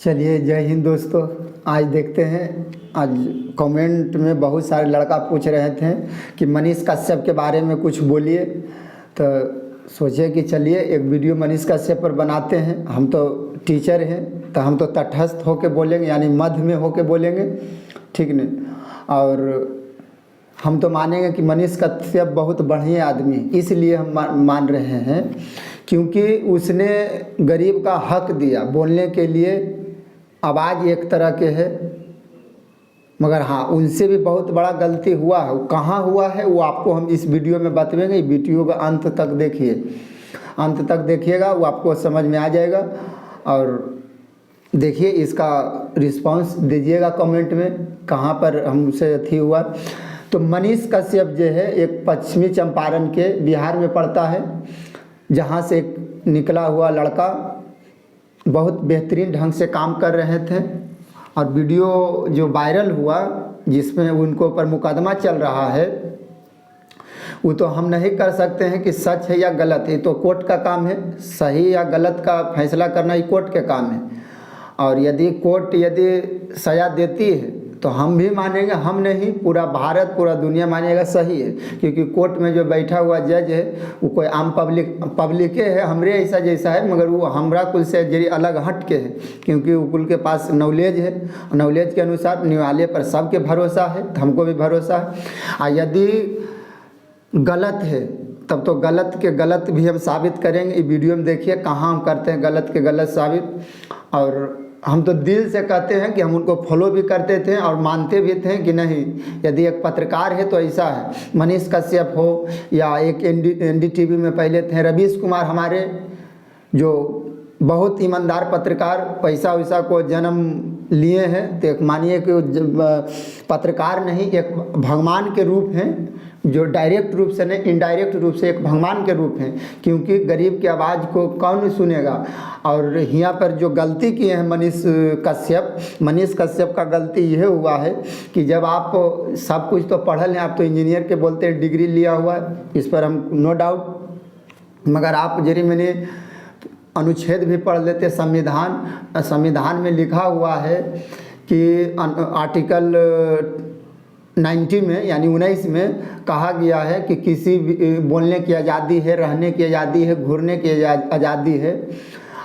चलिए, जय हिंद दोस्तों। आज देखते हैं, आज कमेंट में बहुत सारे लड़का पूछ रहे थे कि मनीष कश्यप के बारे में कुछ बोलिए, तो सोचे कि चलिए एक वीडियो मनीष कश्यप पर बनाते हैं। हम तो टीचर हैं तो हम तो तटस्थ होके बोलेंगे, यानी मध्य में होके बोलेंगे, ठीक नहीं। और हम तो मानेंगे कि मनीष कश्यप बहुत बढ़िया आदमी, इसलिए हम मान रहे हैं क्योंकि उसने गरीब का हक दिया बोलने के लिए। आवाज़ एक तरह के है, मगर हाँ, उनसे भी बहुत बड़ा गलती हुआ है। कहाँ हुआ है वो आपको हम इस वीडियो में बताएंगे। वीडियो का अंत तक देखिए, अंत तक देखिएगा, वो आपको समझ में आ जाएगा। और देखिए, इसका रिस्पांस दीजिएगा कमेंट में, कहाँ पर हमसे अथी हुआ। तो मनीष कश्यप जो है एक पश्चिमी चंपारण के बिहार में पड़ता है, जहाँ से एक निकला हुआ लड़का बहुत बेहतरीन ढंग से काम कर रहे थे। और वीडियो जो वायरल हुआ जिसमें उनको ऊपर मुकदमा चल रहा है, वो तो हम नहीं कर सकते हैं कि सच है या गलत है। तो कोर्ट का काम है, सही या गलत का फैसला करना ही कोर्ट के काम है। और यदि कोर्ट सज़ा देती है तो हम भी मानेंगे, हम नहीं, पूरा भारत पूरा दुनिया मानेगा सही है। क्योंकि कोर्ट में जो बैठा हुआ जज है वो कोई आम पब्लिक है, हमरे ऐसा जैसा है, मगर वो हमरा कुल से जरी अलग हट के है। क्योंकि वो कुल के पास नॉलेज है, नॉलेज के अनुसार न्यायालय पर सबके भरोसा है, तो हमको भी भरोसा है। और यदि गलत है तब तो गलत के गलत भी हम साबित करेंगे। इस वीडियो में देखिए कहाँ हम करते हैं गलत के गलत साबित। और हम तो दिल से कहते हैं कि हम उनको फॉलो भी करते थे और मानते भी थे कि नहीं, यदि एक पत्रकार है तो ऐसा है। मनीष कश्यप हो या एक एनडीटीवी में पहले थे रवीश कुमार, हमारे जो बहुत ईमानदार पत्रकार, पैसा वैसा को जन्म लिए हैं, तो एक मानिए कि पत्रकार नहीं, एक भगवान के रूप हैं, जो डायरेक्ट रूप से नहीं इनडायरेक्ट रूप से एक भगवान के रूप हैं। क्योंकि गरीब की आवाज़ को कौन सुनेगा। और यहाँ पर जो गलती किए हैं मनीष कश्यप का गलती यह हुआ है कि जब आप सब कुछ तो पढ़ल हैं, आप तो इंजीनियर के बोलते हैं, डिग्री लिया हुआ है, इस पर हम नो डाउट, मगर आप जरी मैंने अनुच्छेद भी पढ़ लेते। संविधान में लिखा हुआ है कि आर्टिकल 90 में यानी 19 में कहा गया है कि किसी भी बोलने की आज़ादी है, रहने की आज़ादी है, घूरने की आज़ादी है।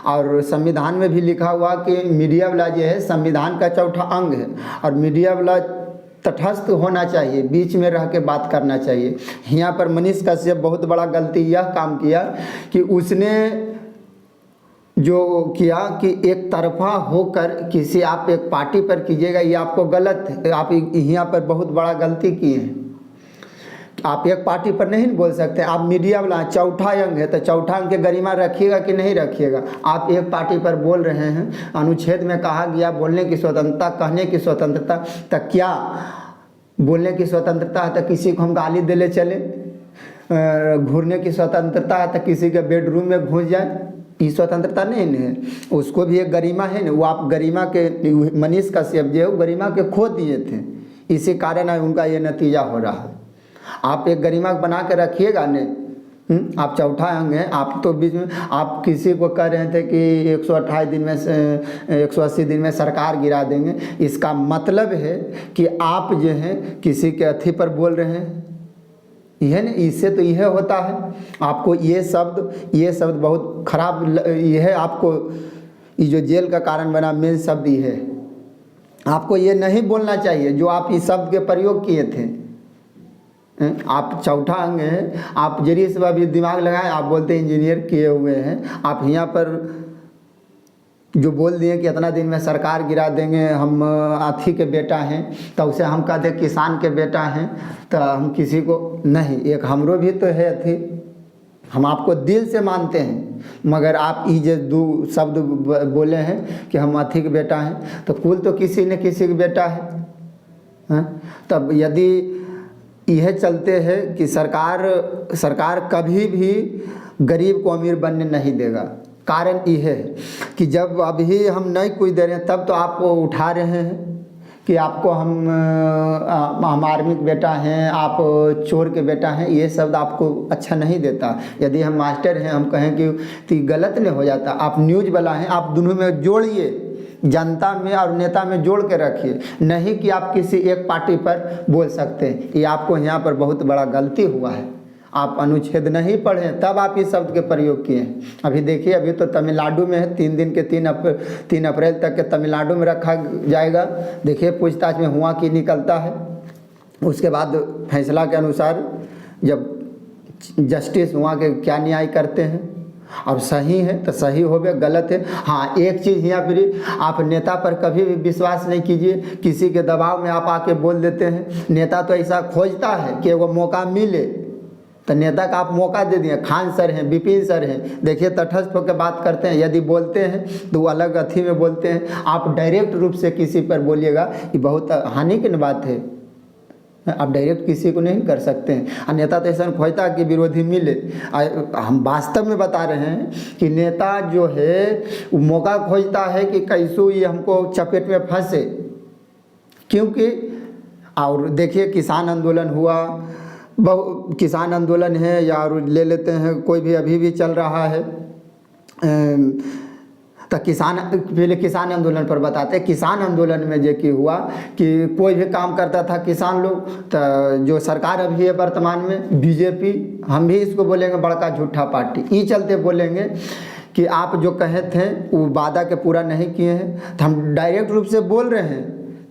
और संविधान में भी लिखा हुआ कि मीडिया वाला जो है संविधान का चौथा अंग है, और मीडिया वाला तटस्थ होना चाहिए, बीच में रह के बात करना चाहिए। यहाँ पर मनीष कश्यप बहुत बड़ा गलती यह काम किया कि उसने जो किया कि एक तरफा होकर किसी आप एक पार्टी पर कीजिएगा, ये आपको गलत है। आप यहाँ पर बहुत बड़ा गलती किए हैं। आप एक पार्टी पर नहीं बोल सकते। आप मीडिया वाला चौथा अंग है, तो चौथा अंग के गरिमा रखिएगा कि नहीं रखिएगा। आप एक पार्टी पर बोल रहे हैं, अनुच्छेद में कहा गया बोलने की स्वतंत्रता, कहने की स्वतंत्रता, तो क्या बोलने की स्वतंत्रता है तो किसी को हम गाली देले चले, घूरने की स्वतंत्रता है तो किसी के बेडरूम में घुस जाए, ये स्वतंत्रता नहीं है। उसको भी एक गरिमा है ना। वो आप गरिमा के, मनीष कश्यप जो है वो गरिमा के खो दिए थे, इसी कारण है उनका ये नतीजा हो रहा है। आप एक गरिमा बना के रखिएगा ने, आप चौथा अंग हैं। आप तो बीच में आप किसी को कह रहे थे कि 128 दिन में 180 दिन में सरकार गिरा देंगे। इसका मतलब है कि आप जो हैं किसी के अथी पर बोल रहे हैं, यह नहीं, इससे तो यह होता है। आपको ये शब्द बहुत खराब, यह है आपको, ये जो जेल का कारण बना मेन शब्द ये है। आपको ये नहीं बोलना चाहिए जो आप इस शब्द के प्रयोग किए थे। आप चौथा अंग हैं, आप जरिए से अभी दिमाग लगाएं, आप बोलते इंजीनियर किए हुए हैं। आप यहाँ पर जो बोल दिए कि इतना दिन में सरकार गिरा देंगे, हम हाथी के बेटा हैं, तो उसे हम कहते किसान के बेटा हैं, तो हम किसी को नहीं, एक हमरो भी तो है अथी, हम आपको दिल से मानते हैं। मगर आप ये जो दो शब्द बोले हैं कि हम हाथी के बेटा हैं, तो कुल तो किसी न किसी के बेटा है। तब यदि यह चलते हैं कि सरकार कभी भी गरीब को अमीर बनने नहीं देगा। कारण यह है कि जब अभी हम नहीं कुछ दे रहे हैं, तब तो आप उठा रहे हैं कि आपको हम आर्मी के बेटा हैं, आप चोर के बेटा हैं। ये शब्द आपको अच्छा नहीं देता। यदि हम मास्टर हैं, हम कहें कि तो गलत नहीं हो जाता। आप न्यूज़ वाला हैं, आप दोनों में जोड़िए जनता में और नेता में जोड़ के रखिए, नहीं कि आप किसी एक पार्टी पर बोल सकते हैं। ये आपको यहाँ पर बहुत बड़ा गलती हुआ है। आप अनुच्छेद नहीं पढ़े तब आप इस शब्द के प्रयोग किए हैं। अभी देखिए, अभी तो तमिलनाडु में है, 3 दिन के 3 अप्रैल तक के तमिलनाडु में रखा जाएगा। देखिए पूछताछ में हुआ कि निकलता है, उसके बाद फैसला के अनुसार जब जस्टिस वहाँ के क्या न्याय करते हैं, और सही है तो सही होवे, गलत है। हाँ, एक चीज़ यहाँ पर, आप नेता पर कभी भी विश्वास नहीं कीजिए, किसी के दबाव में आप आके बोल देते हैं। नेता तो ऐसा खोजता है कि वो मौका मिले, तो नेता का आप मौका दे दिए। खान सर हैं, विपिन सर हैं, देखिए तटस्थ होकर बात करते हैं। यदि बोलते हैं तो वो अलग अथी में बोलते हैं। आप डायरेक्ट रूप से किसी पर बोलिएगा, ये बहुत हानि की बात है। आप डायरेक्ट किसी को नहीं कर सकते हैं। और नेता तो ऐसा खोजता कि विरोधी मिले। हम वास्तव में बता रहे हैं कि नेता जो है वो मौका खोजता है कि कैसो ये हमको चपेट में फंसे, क्योंकि और देखिए किसान आंदोलन हुआ, किसान आंदोलन है, या ले लेते हैं कोई भी अभी भी चल रहा है, तो पहले किसान आंदोलन पर बताते हैं। किसान आंदोलन में जो कि हुआ कि कोई भी काम करता था किसान लोग, तो जो सरकार अभी है वर्तमान में बीजेपी, हम भी इसको बोलेंगे बड़का झूठा पार्टी, ये चलते बोलेंगे कि आप जो कहे थे वो वादा के पूरा नहीं किए हैं। तो हम डायरेक्ट रूप से बोल रहे हैं,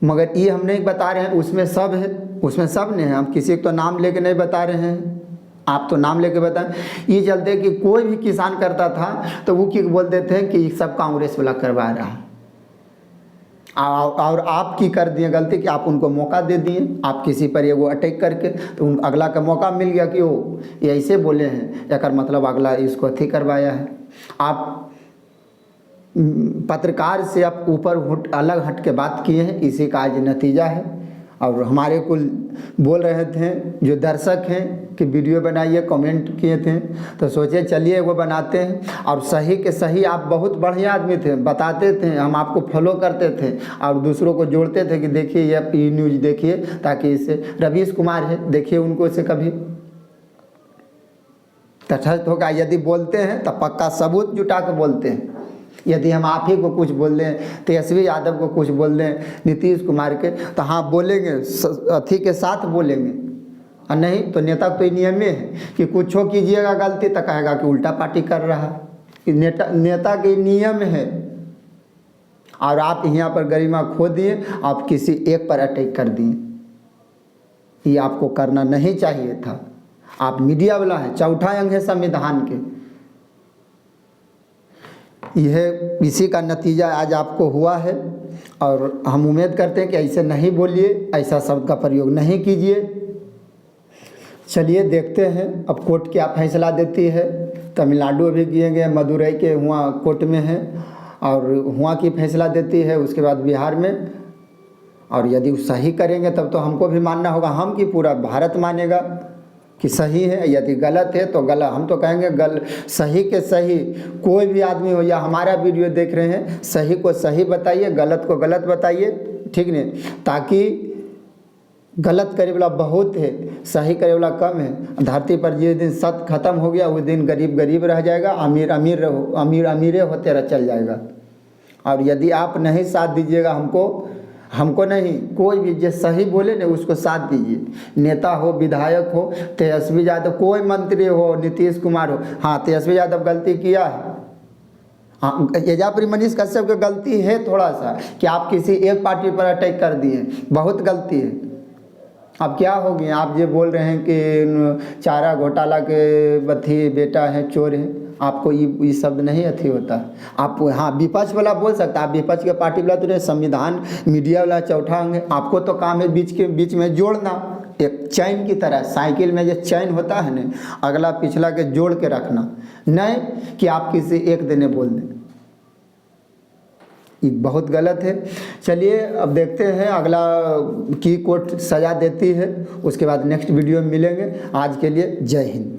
मगर ये हम नहीं बता रहे हैं उसमें सब है, उसमें सब नहीं है। हम किसी को तो नाम लेके नहीं बता रहे हैं, आप तो नाम लेके बताएं। ये चलते कि कोई भी किसान करता था तो वो क्या बोल देते हैं कि सब कांग्रेस वाला करवा रहा है। और आप की कर दिए गलती कि आप उनको मौका दे दिए, आप किसी पर ये वो अटैक करके, तो उन अगला का मौका मिल गया कि वो ये ऐसे बोले हैं, या कर मतलब अगला इसको अथी करवाया है। आप पत्रकार से आप ऊपर अलग हट के बात किए हैं, इसी का आज नतीजा है। और हमारे कुल बोल रहे थे जो दर्शक हैं कि वीडियो बनाइए, कमेंट किए थे, तो सोचे चलिए वो बनाते हैं। और सही के सही आप बहुत बढ़िया आदमी थे, बताते थे, हम आपको फॉलो करते थे और दूसरों को जोड़ते थे कि देखिए ये न्यूज़ देखिए, ताकि इससे रवीश कुमार है, देखिए उनको से कभी तटस्थ होगा। यदि बोलते हैं तो पक्का सबूत जुटा के बोलते हैं। यदि हम आप ही को कुछ बोल दें, तेजस्वी यादव को कुछ बोल दें, नीतीश कुमार के, तो हाँ बोलेंगे, अथी के साथ बोलेंगे। और नहीं तो नेता तो ये नियम है कि कुछ हो कीजिएगा गलती तो कहेगा कि उल्टा पार्टी कर रहा है। नेता के नियम है। और आप यहाँ पर गरिमा खो दिए, आप किसी एक पर अटैक कर दिए, ये आपको करना नहीं चाहिए था। आप मीडिया वाला है, चौथा अंग है संविधान के। यह इसी का नतीजा आज आपको हुआ है। और हम उम्मीद करते हैं कि ऐसे नहीं बोलिए, ऐसा शब्द का प्रयोग नहीं कीजिए। चलिए देखते हैं अब कोर्ट क्या फैसला देती है। तमिलनाडु अभी किए गए, मदुरई के हुआ कोर्ट में है, और हुआ की फैसला देती है, उसके बाद बिहार में। और यदि सही करेंगे तब तो हमको भी मानना होगा, हम कि पूरा भारत मानेगा कि सही है। यदि गलत है तो गलत, हम तो कहेंगे सही के सही। कोई भी आदमी हो या हमारा वीडियो देख रहे हैं, सही को सही बताइए, गलत को गलत बताइए, ठीक नहीं, ताकि गलत करे वाला बहुत है, सही करे वाला कम है। धरती पर जिस दिन सत्य खत्म हो गया उस दिन गरीब गरीब रह जाएगा, अमीर अमीर अमीर होते रह चल जाएगा। और यदि आप नहीं साथ दीजिएगा हमको नहीं, कोई भी जो सही बोले ना उसको साथ दीजिए। नेता हो, विधायक हो, तेजस्वी यादव, कोई मंत्री हो, नीतीश कुमार हो। हाँ, तेजस्वी यादव गलती किया है। हाँ, एजापुरी मनीष कश्यप की गलती है थोड़ा सा कि आप किसी एक पार्टी पर अटैक कर दिए, बहुत गलती है। अब क्या हो गया, आप ये बोल रहे हैं कि चारा घोटाला के बथी बेटा है, चोर है, आपको ये शब्द नहीं अथी होता। आप हाँ विपक्ष वाला बोल सकता है, आप विपक्ष के पार्टी वाला तो नहीं, संविधान मीडिया वाला चौथा अंग है। आपको तो काम है बीच में जोड़ना, एक चैन की तरह। साइकिल में जो चैन होता है ना, अगला पिछला के जोड़ के रखना, नहीं कि आप किसी एक दिन बोल दें, ये बहुत गलत है। चलिए अब देखते हैं अगला की कोर्ट सज़ा देती है, उसके बाद नेक्स्ट वीडियो में मिलेंगे। आज के लिए जय हिंद।